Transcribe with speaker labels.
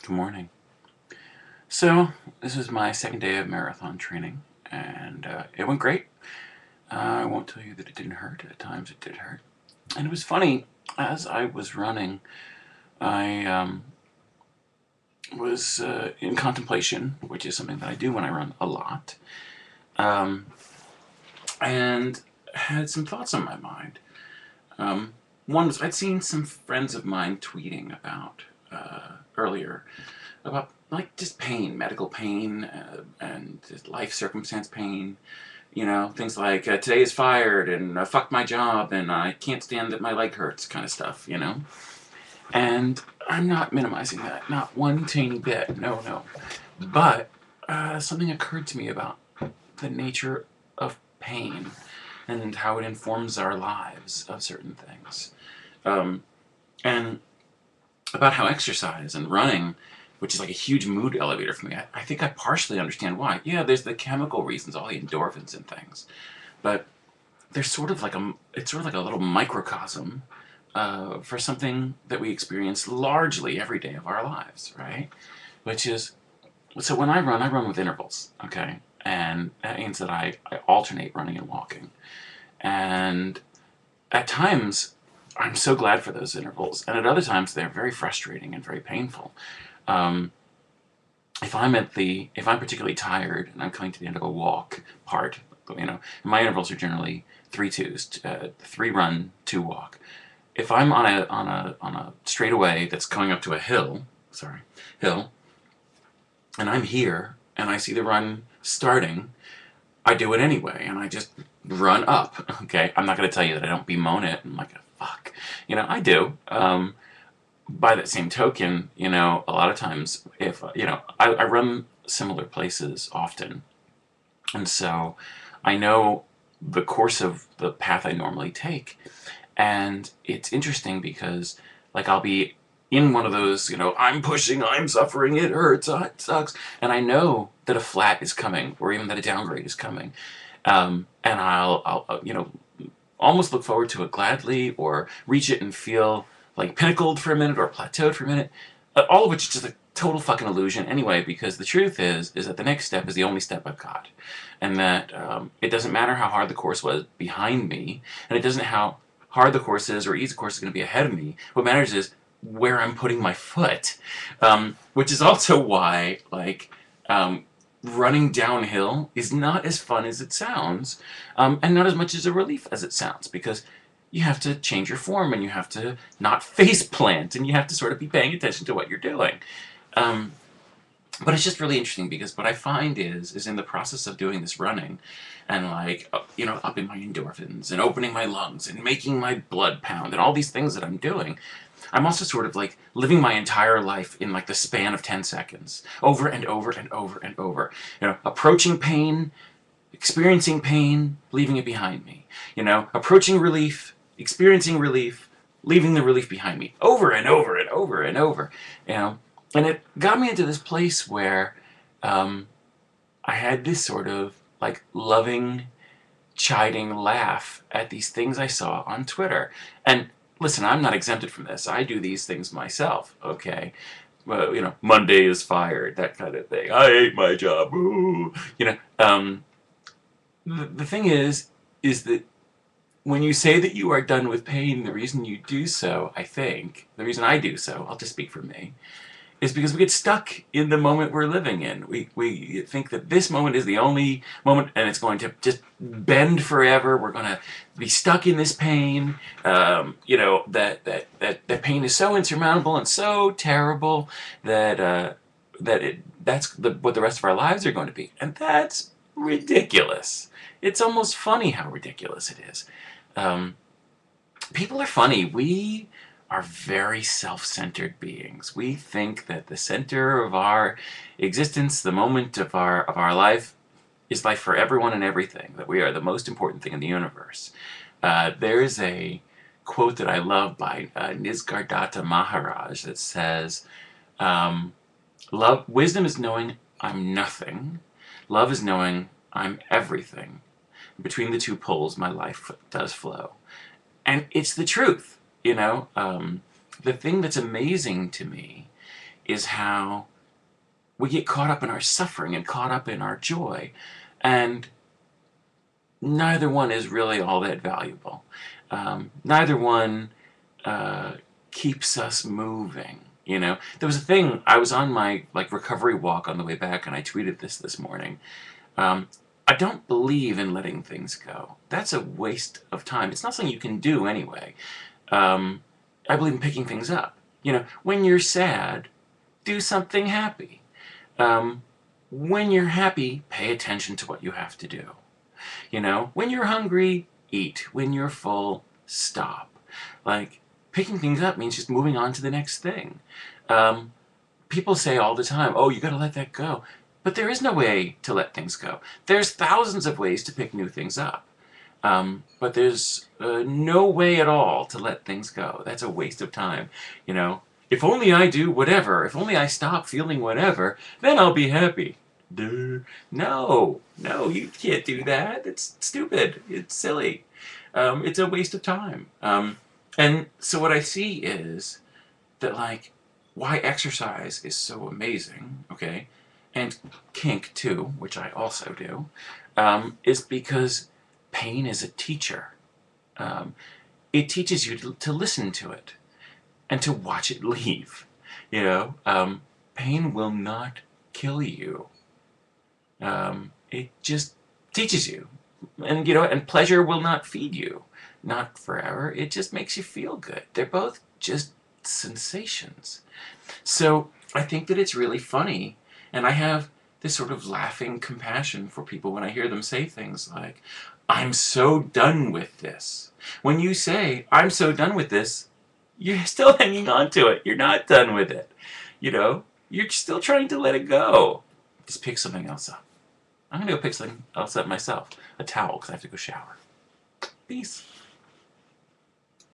Speaker 1: Good morning. So, this is my second day of marathon training, and it went great. I won't tell you that it didn't hurt. At times it did hurt. And it was funny, as I was running, I was in contemplation, which is something that I do when I run a lot, um, and had some thoughts on my mind. One was I'd seen some friends of mine tweeting about earlier about like just pain, medical pain, and just life circumstance pain. You know, things like today is fired and fuck my job and I can't stand that my leg hurts, kind of stuff. And I'm not minimizing that, not one teeny bit. No, no. But something occurred to me about the nature of pain and how it informs our lives of certain things. Um, and about how exercise and running, which is like a huge mood elevator for me, I think I partially understand why. Yeah, there's the chemical reasons, all the endorphins and things, but there's it's sort of like a little microcosm for something that we experience largely every day of our lives, right? Which is, so when I run with intervals, okay? And that means that I alternate running and walking. And at times, I'm so glad for those intervals, and at other times they're very frustrating and very painful. Um, if I'm particularly tired and I'm coming to the end of a walk part, my intervals are generally 3 twos, 3 run, 2 walk. If I'm on a straightaway that's going up to a hill, and I'm here and I see the run starting, I do it anyway, and I just run up. Okay, I'm not going to tell you that I don't bemoan it. I'm like, fuck, I do. By that same token, a lot of times, if I run similar places often, and so I know the course of the path I normally take, and it's interesting because, like, I'll be in one of those, I'm pushing, I'm suffering, it hurts, it sucks, and I know that a flat is coming, or even that a downgrade is coming, and I'll almost look forward to it gladly, or reach it and feel like pinnacled for a minute or plateaued for a minute, all of which is just a total fucking illusion anyway, because the truth is that the next step is the only step I've got, and that it doesn't matter how hard the course was behind me, and it doesn't how hard the course is or easy the course is going to be ahead of me. What matters is where I'm putting my foot, which is also why, like, running downhill is not as fun as it sounds, and not as much as a relief as it sounds, because you have to change your form, and you have to not face plant, and you have to sort of be paying attention to what you're doing. Um, but it's just really interesting because what I find is in the process of doing this running, and like upping my endorphins and opening my lungs and making my blood pound and all these things that I'm doing, I'm also sort of like living my entire life in like the span of 10 seconds, over and over and over and over. Approaching pain, experiencing pain, leaving it behind me. Approaching relief, experiencing relief, leaving the relief behind me, over and over and over and over. And it got me into this place where I had this sort of like loving, chiding laugh at these things I saw on Twitter. And listen, I'm not exempted from this. I do these things myself, okay? Well, Monday is fired, that kind of thing. I hate my job. Ooh. The thing is that when you say that you are done with pain, the reason you do so, I think, the reason I do so, I'll just speak for me, is because we get stuck in the moment we're living in. We think that this moment is the only moment, and it's going to just bend forever. We're going to be stuck in this pain. That pain is so insurmountable and so terrible that what the rest of our lives are going to be, and that's ridiculous. It's almost funny how ridiculous it is. Um, People are funny. We are very self-centered beings. We think that the center of our existence, the moment of our life, is life for everyone and everything, that we are the most important thing in the universe. There's a quote that I love by Nisargadatta Maharaj that says, wisdom is knowing I'm nothing. Love is knowing I'm everything. Between the two poles, my life does flow. And it's the truth. The thing that's amazing to me is how we get caught up in our suffering and caught up in our joy, and neither one is really all that valuable. Neither one keeps us moving. You know, there was a thing, I was on my recovery walk on the way back, and I tweeted this morning. I don't believe in letting things go. That's a waste of time. It's not something you can do anyway. I believe in picking things up. You know, when you're sad, do something happy. When you're happy, pay attention to what you have to do. You know, when you're hungry, eat. When you're full, stop. Like, picking things up means just moving on to the next thing. People say all the time, oh, you gotta let that go. But there is no way to let things go. There's thousands of ways to pick new things up. But there's no way at all to let things go. That's a waste of time. You know, if only I do whatever, if only I stop feeling whatever, then I'll be happy. Duh. No, you can't do that. It's stupid. It's silly. It's a waste of time. And so what I see is that, like, why exercise is so amazing, okay, and kink too, which I also do, is because pain is a teacher. It teaches you to listen to it and to watch it leave. You know, pain will not kill you. It just teaches you. And, you know, and pleasure will not feed you. Not forever. It just makes you feel good. They're both just sensations. So I think that it's really funny, and I have this sort of laughing compassion for people when I hear them say things like, I'm so done with this. When you say, I'm so done with this, you're still hanging on to it. You're not done with it. You know, you're still trying to let it go. Just pick something else up. I'm going to go pick something else up myself. A towel, because I have to go shower. Peace.